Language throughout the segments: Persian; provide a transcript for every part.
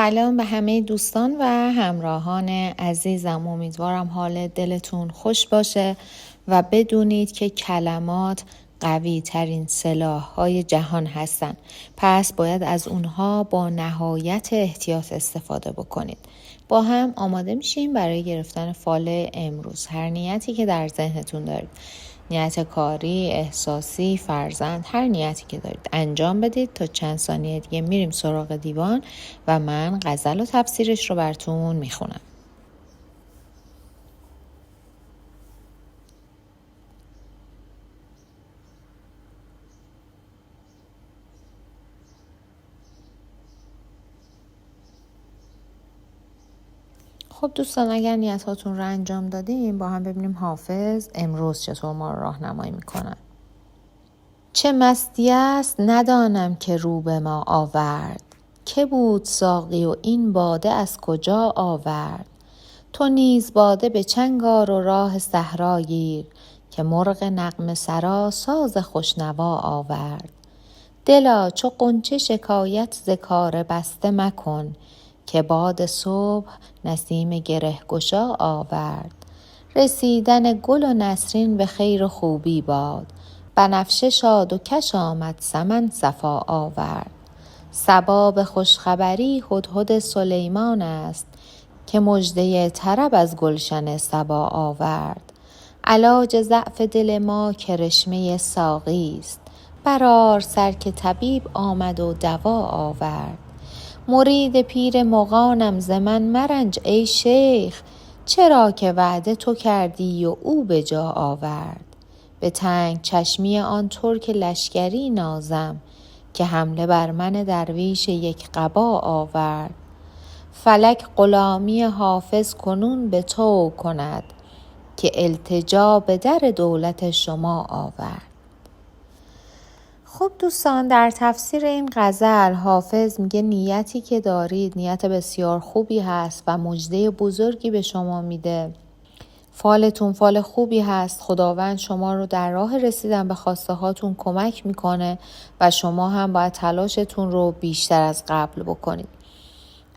سلام به همه دوستان و همراهان عزیزم. امیدوارم حال دلتون خوش باشه و بدونید که کلمات قوی ترین سلاح های جهان هستن. پس باید از اونها با نهایت احتیاط استفاده بکنید. با هم آماده میشیم برای گرفتن فال امروز. هر نیتی که در ذهنتون دارید، نیت کاری، احساسی، فرزند، هر نیتی که دارید انجام بدید. تا چند ثانیه دیگه میریم سراغ دیوان و من غزل و تفسیرش رو براتون میخونم. خب دوستان، اگر نیتاتون رو انجام دادیم با هم ببینیم حافظ امروز چطور ما رو راهنمایی میکنن. چه مستی است ندانم که رو به ما آورد، که بود ساقی و این باده از کجا آورد. تو نیز باده به چنگ آر و راه صحرا گیر، که مرغ نغمه سرا ساز خوشنوا آورد. دلا چو غنچه شکایت ز کار بسته مکن، که باد صبح نسیم گره گشا آورد. رسیدن گل و نسرین به خیر و خوبی باد، بنفشه شاد و کش آمد سمن صفا آورد. صبا به خوشخبری هدهد سلیمان است، که مژده طرب از گلشن صبا آورد. علاج ضعف دل ما کرشمه ساقی است، برآر سر که طبیب آمد و دوا آورد. مرید پیر مغانم ز من مرنج ای شیخ، چرا که وعده تو کردی و او به جا آورد. به تنگ چشمی آن ترک لشکری نازم، که حمله بر من درویش یک قبا آورد. فلک غلامی حافظ کنون به تو کند، که التجا به در دولت شما آورد. خب دوستان، در تفسیر این غزل حافظ میگه نیتی که دارید نیت بسیار خوبی هست و مژده بزرگی به شما میده. فالتون فال خوبی هست. خداوند شما رو در راه رسیدن به خواسته هاتون کمک میکنه و شما هم باید تلاشتون رو بیشتر از قبل بکنید.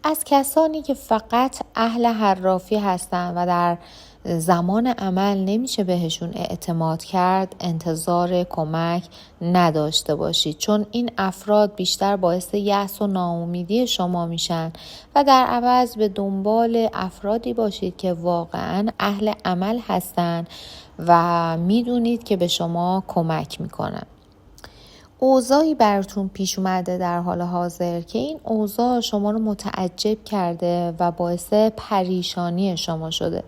از کسانی که فقط اهل حرافی هستن و در زمان عمل نمیشه بهشون اعتماد کرد، انتظار کمک نداشته باشید، چون این افراد بیشتر باعث یأس و ناامیدی شما میشن و در عوض به دنبال افرادی باشید که واقعا اهل عمل هستن و میدونید که به شما کمک میکنن. اوضاعی براتون پیش اومده در حال حاضر که این اوضاع شما رو متعجب کرده و باعث پریشانی شما شده.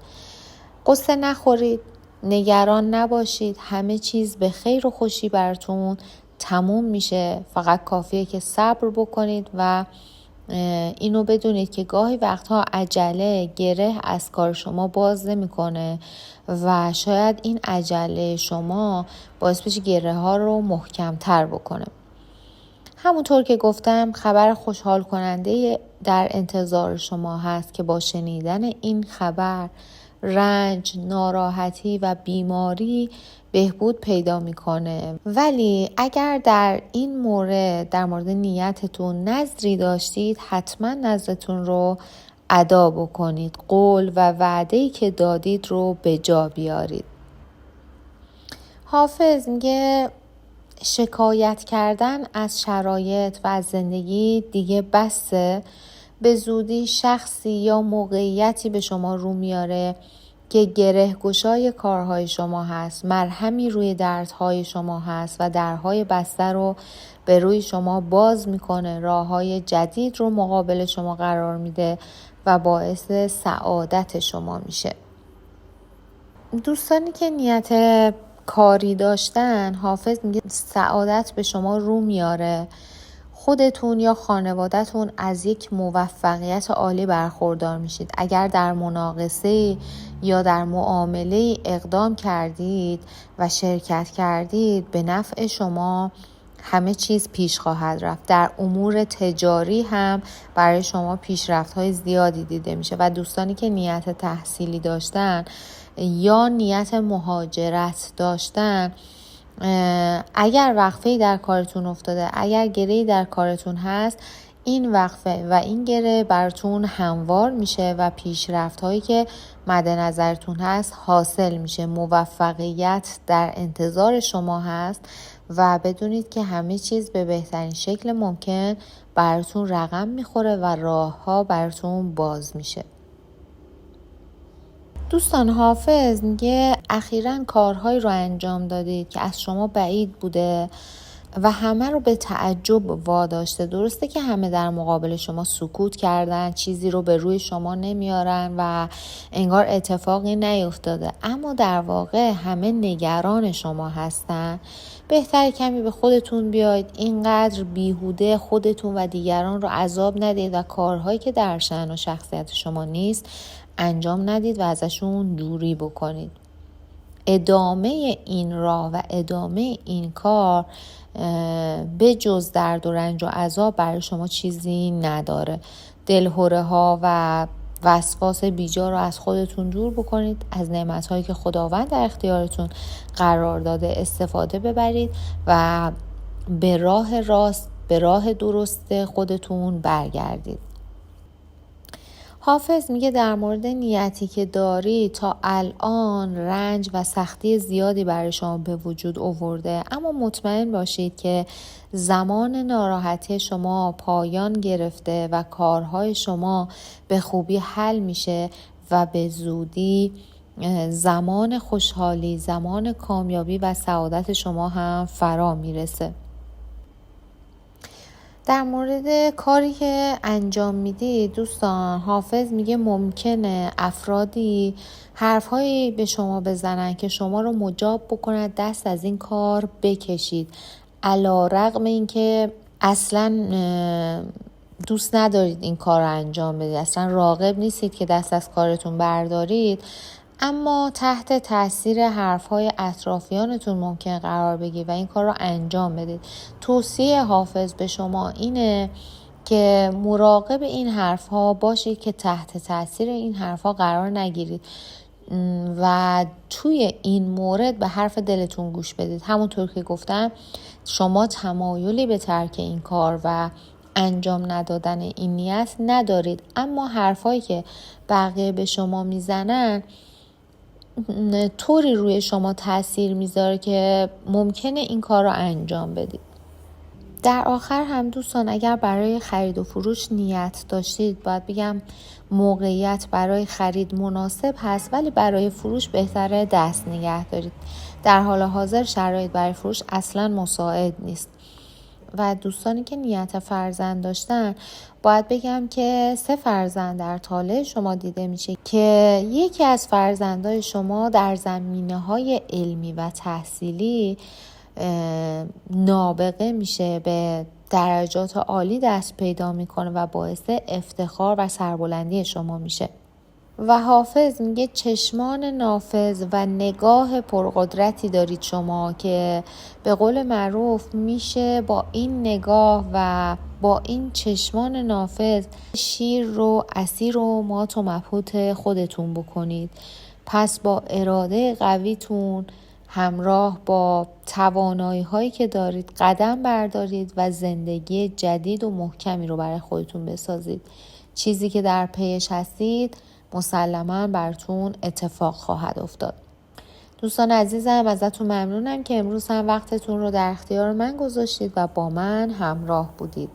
قصه نخورید، نگران نباشید، همه چیز به خیر و خوشی براتون تموم میشه. فقط کافیه که صبر بکنید و اینو بدونید که گاهی وقتها عجله گره از کار شما باز نمیکنه و شاید این عجله شما باعث بشه گره ها رو محکم تر بکنه. همونطور که گفتم خبر خوشحال کننده در انتظار شما هست که با شنیدن این خبر رنج، ناراحتی و بیماری بهبود پیدا میکنه. ولی اگر در این مورد در مورد نیتتون نذری داشتید، حتما نذرتون رو ادا بکنید. قول و وعده‌ای که دادید رو به جا بیارید. حافظ میگه شکایت کردن از شرایط و از زندگی دیگه بسه. به زودی شخصی یا موقعیتی به شما رو میاره که گره گشای کارهای شما هست، مرهمی روی دردهای شما هست و درهای بسته رو به روی شما باز میکنه، راههای جدید رو مقابل شما قرار میده و باعث سعادت شما میشه. دوستانی که نیت کاری داشتن، حافظ میگه سعادت به شما رو میاره. خودتون یا خانواده‌تون از یک موفقیت عالی برخوردار میشید. اگر در مناقصه یا در معامله اقدام کردید و شرکت کردید، به نفع شما همه چیز پیش خواهد رفت. در امور تجاری هم برای شما پیشرفت‌های زیادی دیده میشه. و دوستانی که نیت تحصیلی داشتن یا نیت مهاجرت داشتن، اگر وقفه‌ای در کارتون افتاده، اگر گره‌ای در کارتون هست، این وقفه و این گره براتون هموار میشه و پیشرفت هایی که مد نظرتون هست حاصل میشه. موفقیت در انتظار شما هست و بدونید که همه چیز به بهترین شکل ممکن براتون رقم میخوره و راه ها براتون باز میشه. دوستان، حافظ میگه اخیراً کارهایی رو انجام دادید که از شما بعید بوده و همه رو به تعجب واداشته. درسته که همه در مقابل شما سکوت کردن، چیزی رو به روی شما نمیارن و انگار اتفاقی نیفتاده، اما در واقع همه نگران شما هستن. بهتر کمی به خودتون بیاید، اینقدر بیهوده خودتون و دیگران رو عذاب ندید و کارهایی که در شأن و شخصیت شما نیست انجام ندید و ازشون دوری بکنید. ادامه این راه و ادامه این کار به جز درد و رنج و عذاب برای شما چیزی نداره. دلهره ها و وسواس بیجا رو از خودتون دور بکنید. از نعمت هایی که خداوند در اختیارتون قرار داده استفاده ببرید و به راه راست، به راه درست خودتون برگردید. حافظ میگه در مورد نیتی که داری تا الان رنج و سختی زیادی برای شما به وجود آورده، اما مطمئن باشید که زمان ناراحتی شما پایان گرفته و کارهای شما به خوبی حل میشه و به زودی زمان خوشحالی، زمان کامیابی و سعادت شما هم فرا میرسه. در مورد کاری که انجام میدید دوستان، حافظ میگه ممکنه افرادی حرفهایی به شما بزنن که شما رو مجاب بکنن دست از این کار بکشید، علی‌رغم اینکه اصلا دوست ندارید این کار رو انجام بدید، اصلا راغب نیستید که دست از کارتون بردارید، اما تحت تاثیر حرفهای اطرافیانتون ممکن قرار بگیرید و این کار رو انجام بدید. توصیه حافظ به شما اینه که مراقب این حرفها باشید که تحت تاثیر این حرفها قرار نگیرید و توی این مورد به حرف دلتون گوش بدید. همونطور که گفتم شما تمایلی به ترک این کار و انجام ندادن این نیت ندارید، اما حرفایی که بقیه به شما میزنن طوری روی شما تاثیر میذاره که ممکنه این کار رو انجام بدید. در آخر هم دوستان، اگر برای خرید و فروش نیت داشتید، باید بگم موقعیت برای خرید مناسب هست، ولی برای فروش بهتره دست نگه دارید. در حال حاضر شرایط برای فروش اصلا مساعد نیست و دوستانی که نیت فرزند داشتن باید بگم که 3 فرزند در طالع شما دیده میشه که یکی از فرزندای شما در زمینه‌های علمی و تحصیلی نابغه میشه، به درجات عالی دست پیدا میکنه و باعث افتخار و سربلندی شما میشه. و حافظ میگه چشمان نافذ و نگاه پرقدرتی دارید شما که به قول معروف میشه با این نگاه و با این چشمان نافذ شیر رو اسیر و مات و مبهوت خودتون بکنید. پس با اراده قویتون همراه با توانایی هایی که دارید قدم بردارید و زندگی جدید و محکمی رو برای خودتون بسازید. چیزی که در پیش هستید مسلماً براتون اتفاق خواهد افتاد. دوستان عزیزم، ازتون ممنونم که امروز هم وقتتون رو در اختیار من گذاشتید و با من همراه بودید.